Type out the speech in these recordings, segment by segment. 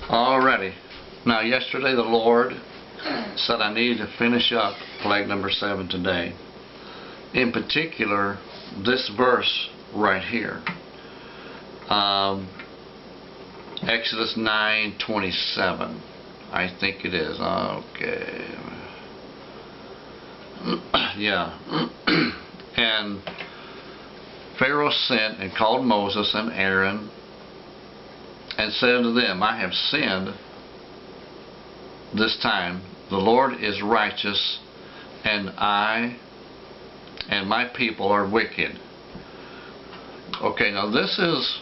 Alrighty. Now yesterday the Lord said I needed to finish up plague number 7 today. In particular, this verse right here. Exodus 9:27. I think it is. Okay. Yeah. And Pharaoh sent and called Moses and Aaron and said unto them, I have sinned this time. The Lord is righteous, and I and my people are wicked. Okay, now this is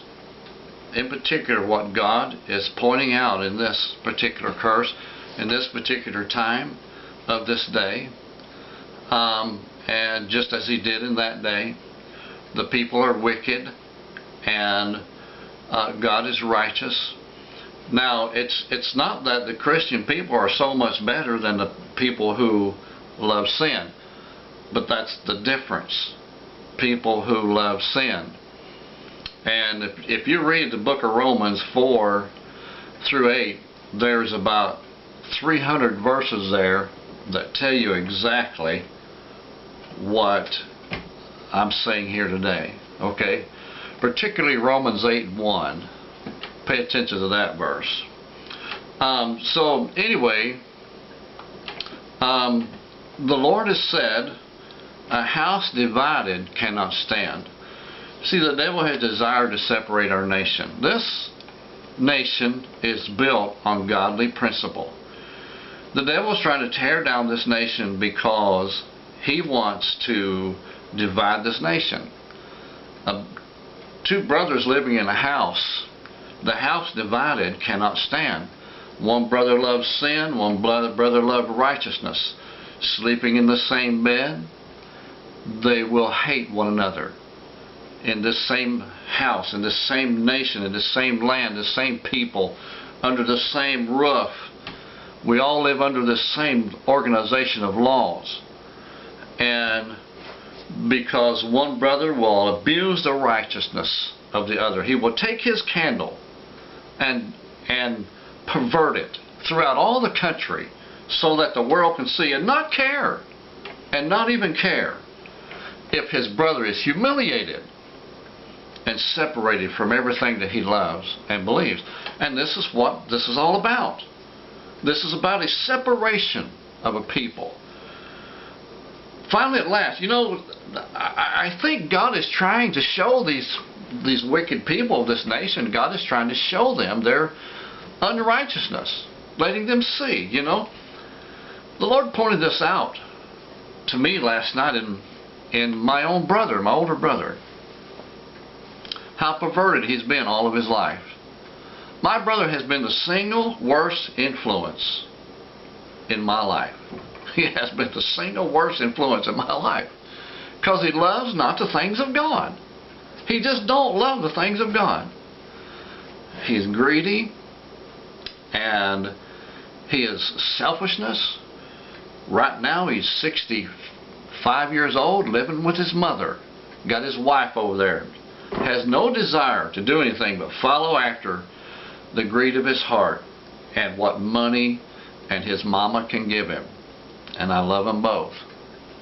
in particular what God is pointing out in this particular curse, in this particular time of this day. And just as he did in that day, the people are wicked and God is righteous. Now it's not that the Christian people are so much better than the people who love sin, but that's the difference. People who love sin. And if you read the book of Romans 4 through 8, there's about 300 verses there that tell you exactly what I'm saying here today. Okay? Particularly Romans 8:1. Pay attention to that verse. So anyway, the Lord has said, a house divided cannot stand. See, the devil has desired to separate our nation. This nation is built on godly principle. The devil is trying to tear down this nation because he wants to divide this nation. Two brothers living in a house, the house divided cannot stand. One brother loves sin, one brother loves righteousness. Sleeping in the same bed, they will hate one another. In this same house, in this same nation, in this same land, the same people, under the same roof, we all live under the same organization of laws. And because one brother will abuse the righteousness of the other, he will take his candle and pervert it throughout all the country so that the world can see and not care, and not even care if his brother is humiliated and separated from everything that he loves and believes. And this is what this is all about. This is about a separation of a people. Finally, at last, you know, I think God is trying to show these wicked people of this nation, God is trying to show them their unrighteousness, letting them see, you know. The Lord pointed this out to me last night in my own brother, my older brother. How perverted he's been all of his life. My brother has been the single worst influence in my life. He has been the single worst influence in my life. Because he loves not the things of God. He just don't love the things of God. He's greedy, and he is selfishness. Right now he's 65 years old, living with his mother. Got his wife over there. Has no desire to do anything but follow after the greed of his heart and what money and his mama can give him. And I love them both,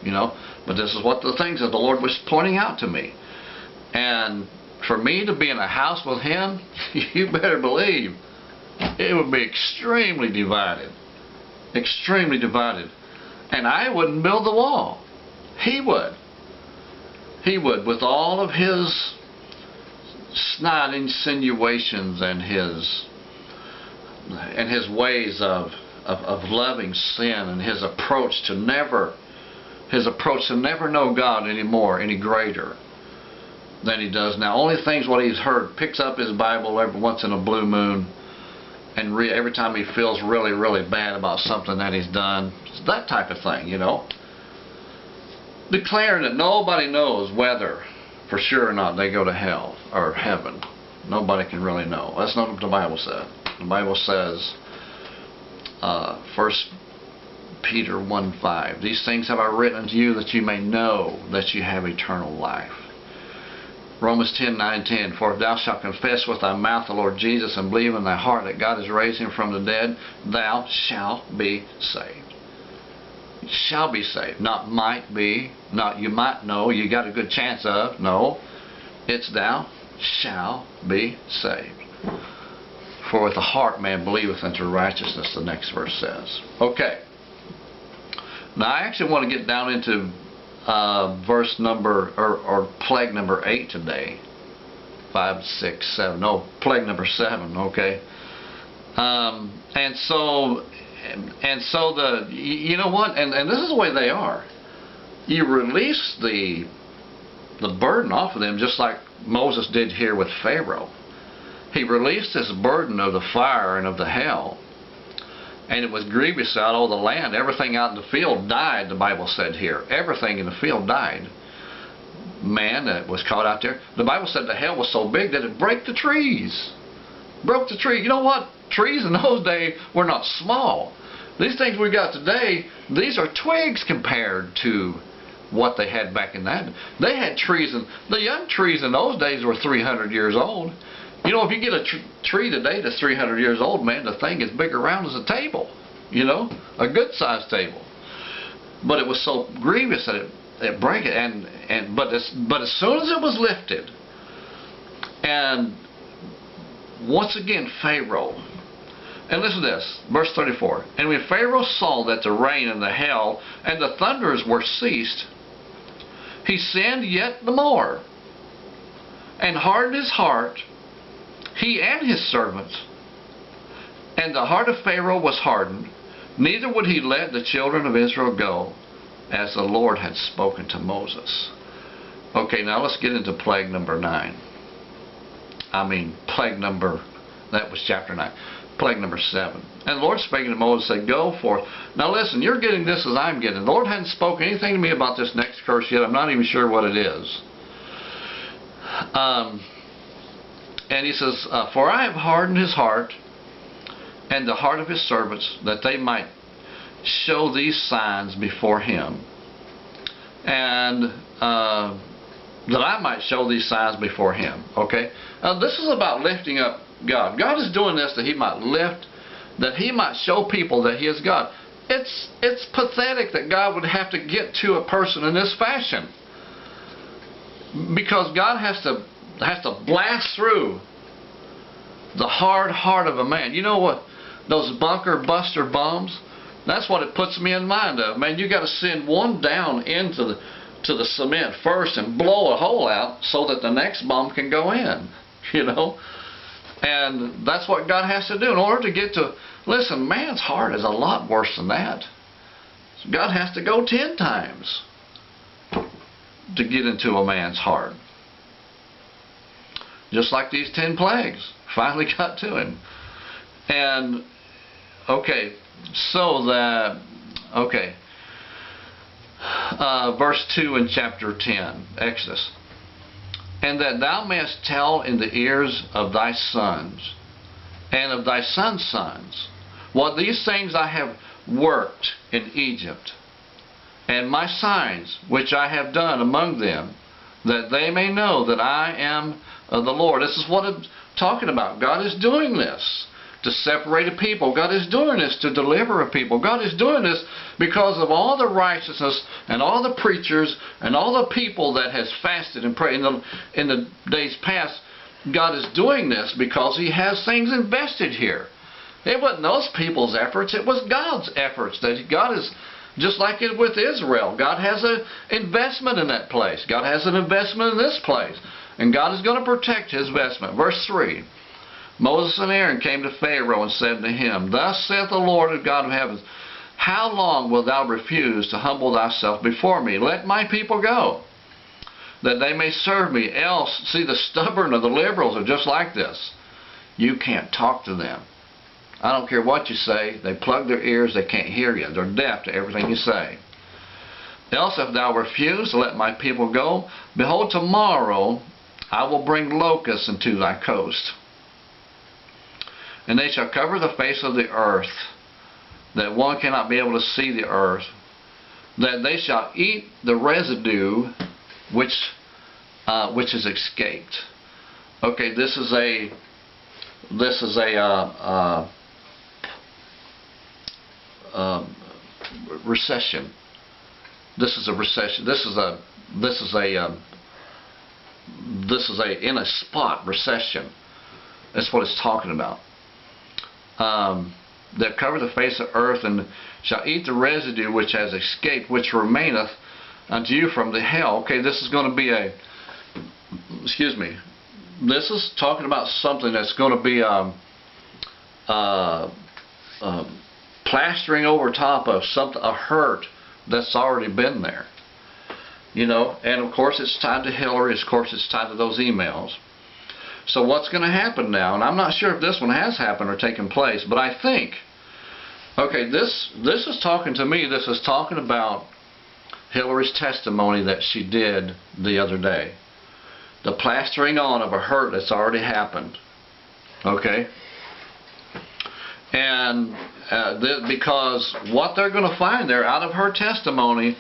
you know. But this is what the things that the Lord was pointing out to me. And for me to be in a house with him, you better believe it would be extremely divided. Extremely divided. And I wouldn't build the wall. He would. He would, with all of his snide insinuations and his ways of loving sin, and his approach to never know God anymore, any greater than he does now. Only things what he's heard, picks up his Bible every once in a blue moon, and every time he feels really, really bad about something that he's done. It's that type of thing, you know. Declaring that nobody knows whether for sure or not they go to hell or heaven. Nobody can really know. That's not what the Bible said. The Bible says, 1 Peter 1:5, these things have I written unto you that you may know that you have eternal life. Romans 10:9-10. For if thou shalt confess with thy mouth the Lord Jesus and believe in thy heart that God has raised him from the dead, thou shalt be saved. You shall be saved. Not might be, not you might know, you got a good chance of. No. It's thou shalt be saved. For with the heart man believeth unto righteousness, the next verse says. Okay. Now I actually want to get down into verse number, or plague number 8 today. 5, 6, 7. No, plague number 7, okay. And so the, you know what, and this is the way they are. You release the burden off of them, just like Moses did here with Pharaoh. He released this burden of the fire and of the hell, and it was grievous out all the land. Everything out in the field died, the Bible said here. Everything in the field died. Man that was caught out there, the Bible said the hell was so big that it broke the trees. Broke the tree. You know what? Trees in those days were not small. These things we got today, these are twigs compared to what they had back in that. They had trees, and the young trees in those days were 300 years old. You know, if you get a tree today that's 300 years old, man, the thing is big around as a table. You know, a good sized table. But it was so grievous that it broke it. But as soon as it was lifted, and once again Pharaoh, and listen to this, verse 34. And when Pharaoh saw that the rain and the hail and the thunders were ceased, he sinned yet the more, and hardened his heart, he and his servants. And the heart of Pharaoh was hardened, neither would he let the children of Israel go, as the Lord had spoken to Moses. Okay, now let's get into plague number 9. Plague number, that was chapter 9. Plague number 7. And the Lord spake to Moses, said, go forth. Now listen, you're getting this as I'm getting. The Lord hadn't spoken anything to me about this next curse yet. I'm not even sure what it is. And he says, for I have hardened his heart and the heart of his servants, that they might show these signs before him, and that I might show these signs before him. Okay? Now this is about lifting up God. God is doing this that he might lift, that he might show people that he is God. It's pathetic that God would have to get to a person in this fashion, because God has to blast through the hard heart of a man. You know what? Those bunker buster bombs, that's what it puts me in mind of. Man, you got to send one down into the cement first and blow a hole out so that the next bomb can go in. You know? And that's what God has to do in order to get to, listen, man's heart is a lot worse than that. God has to go 10 times to get into a man's heart. Just like these 10 plagues finally got to him. And, okay, so that, okay, verse 2 in chapter 10, Exodus. And that thou mayest tell in the ears of thy sons, and of thy sons' sons, what these things I have worked in Egypt, and my signs which I have done among them, that they may know that I am the Lord. This is what I'm talking about. God is doing this to separate a people. God is doing this to deliver a people. God is doing this because of all the righteousness and all the preachers and all the people that has fasted and prayed in the days past. God is doing this because he has things invested here. It wasn't those people's efforts. It was God's efforts. That God is, just like it with Israel, God has an investment in that place. God has an investment in this place. And God is going to protect his investment. Verse 3. Moses and Aaron came to Pharaoh and said to him, thus saith the Lord of God of heavens, how long wilt thou refuse to humble thyself before me? Let my people go, that they may serve me. Else, see, the stubborn or the liberals are just like this. You can't talk to them. I don't care what you say. They plug their ears. They can't hear you. They're deaf to everything you say. Else, if thou refuse to let my people go, behold, tomorrow I will bring locusts into thy coast. And they shall cover the face of the earth, that one cannot be able to see the earth, that they shall eat the residue which which is escaped. Okay, this is a recession. This is a recession. This is a in a spot recession. That's what it's talking about. That cover the face of earth, and shall eat the residue which has escaped, which remaineth unto you from the hell. Okay, this is going to be a, excuse me, this is talking about something that's going to be plastering over top of something, a hurt that's already been there. You know, and of course it's tied to Hillary, of course it's tied to those emails. So what's going to happen now, and I'm not sure if this one has happened or taken place, but I think, okay, this is talking to me, this is talking about Hillary's testimony that she did the other day. The plastering on of a hurt that's already happened. Okay? And because what they're going to find there out of her testimony,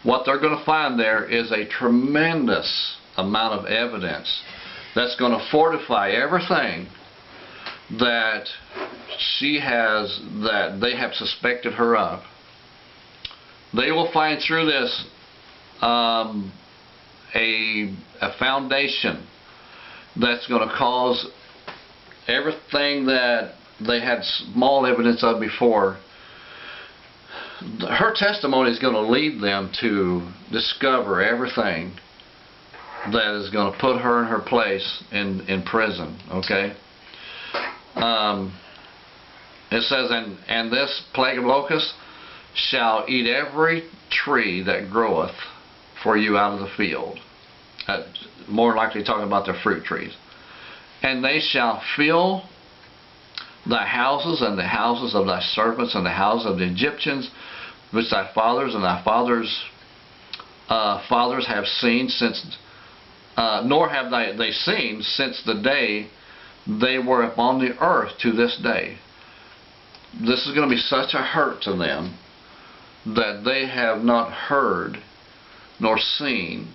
what they're going to find there is a tremendous amount of evidence that's going to fortify everything that she has, that they have suspected her of. They will find through this a foundation that's going to cause everything that they had small evidence of before. Her testimony is going to lead them to discover everything that is going to put her in her place in prison. Okay? It says, and this plague of locusts shall eat every tree that groweth for you out of the field. More likely talking about their fruit trees. And they shall fill thy houses and the houses of thy servants and the houses of the Egyptians, which thy fathers and thy fathers' fathers have seen since, nor have they seen since the day they were upon the earth to this day. This is going to be such a hurt to them that they have not heard nor seen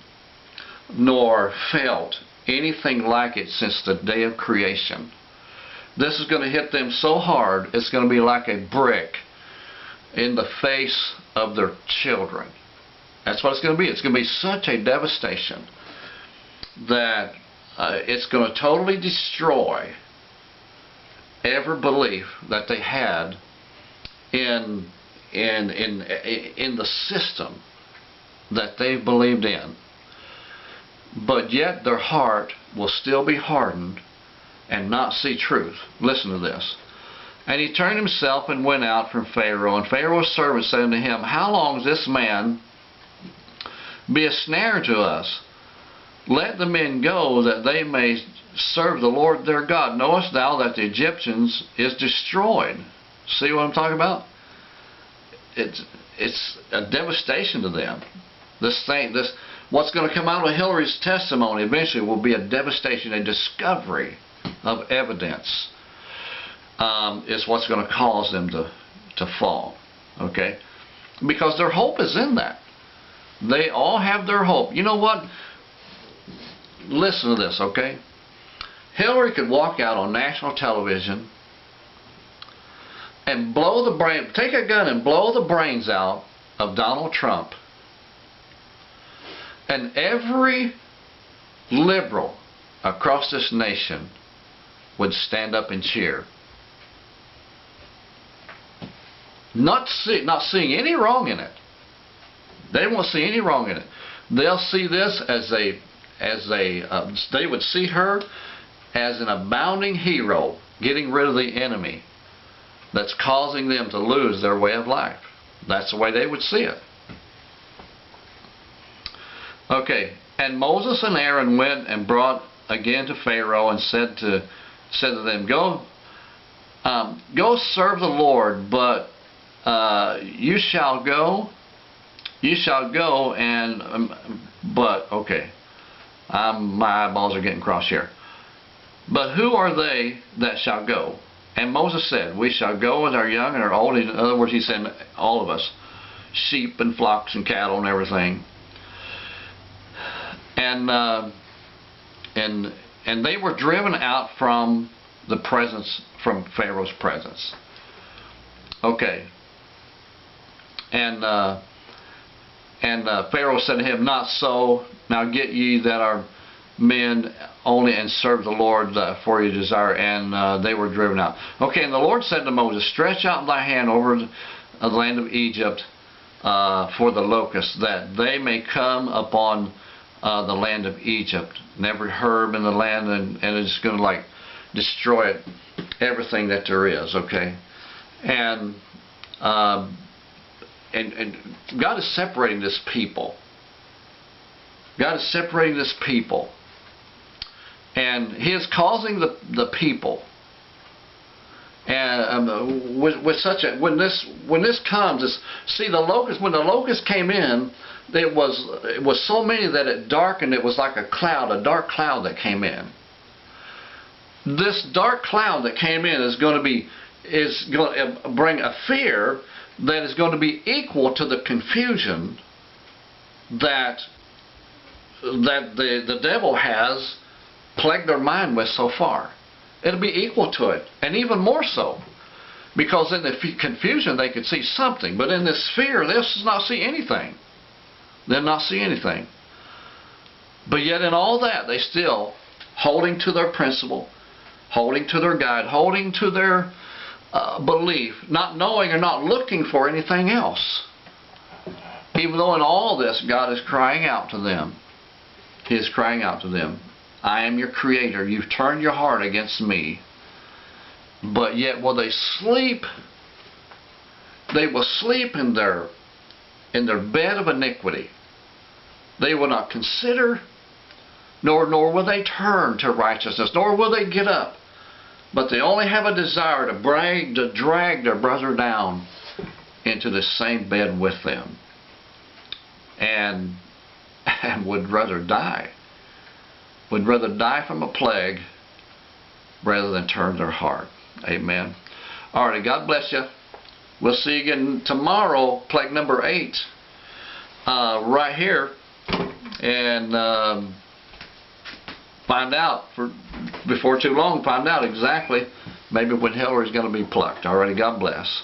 nor felt anything like it since the day of creation. This is going to hit them so hard, it's going to be like a brick in the face of their children. That's what it's going to be. It's going to be such a devastation that it's going to totally destroy every belief that they had in the system that they believed in. But yet their heart will still be hardened and not see truth. Listen to this. And he turned himself and went out from Pharaoh. And Pharaoh's servants said unto him, How long is this man be a snare to us? Let the men go, that they may serve the Lord their God. Knowest thou that the Egyptians is destroyed? See what I'm talking about? It's a devastation to them. What's going to come out of Hillary's testimony eventually will be a devastation, a discovery of evidence is what's going to cause them to fall. Okay? Because their hope is in that. They all have their hope. You know what? Listen to this, okay? Hillary could walk out on national television and take a gun and blow the brains out of Donald Trump. And every liberal across this nation would stand up and cheer. Not seeing any wrong in it. They won't see any wrong in it. They'll see this they would see her as an abounding hero, getting rid of the enemy that's causing them to lose their way of life. That's the way they would see it. Okay, and Moses and Aaron went and brought again to Pharaoh and said to them, Go serve the Lord, but you shall go and but okay, my eyeballs are getting crossed here. But who are they that shall go? And Moses said, We shall go with our young and our old. In other words, he said, all of us, sheep and flocks and cattle and everything. and they were driven out from the presence, from Pharaoh's presence. Okay. And Pharaoh said to him, "Not so. Now get ye that are men only, and serve the Lord for your desire." And they were driven out. Okay, and the Lord said to Moses, "Stretch out thy hand over the land of Egypt for the locusts, that they may come upon the land of Egypt, and every herb in the land, and it's going to like destroy it, everything that there is." Okay, and God is separating this people. God is separating this people, and He is causing the people. And with such a, when this comes, see, the locust, when the locust came in, it was so many that it darkened. It was like a cloud, a dark cloud that came in. This dark cloud that came in is going to bring a fear that is going to be equal to the confusion that the devil has plagued their mind with so far. It'll be equal to it, and even more so, because in the confusion they could see something, but in this fear they'll not see anything. They'll not see anything. But yet in all that, they still holding to their principle, holding to their guide, holding to their belief, not knowing or not looking for anything else. Even though in all this God is crying out to them. He is crying out to them, "I am your creator. You've turned your heart against me." But yet will they sleep? They will sleep in their bed of iniquity. They will not consider, nor will they turn to righteousness, nor will they get up. But they only have a desire to drag their brother down into the same bed with them, and would rather die. Would rather die from a plague rather than turn their heart. Amen. Alrighty, God bless you. We'll see you again tomorrow, plague number 8, right here, and find out, before too long, find out exactly maybe when Hillary's going to be plucked. Alrighty, God bless.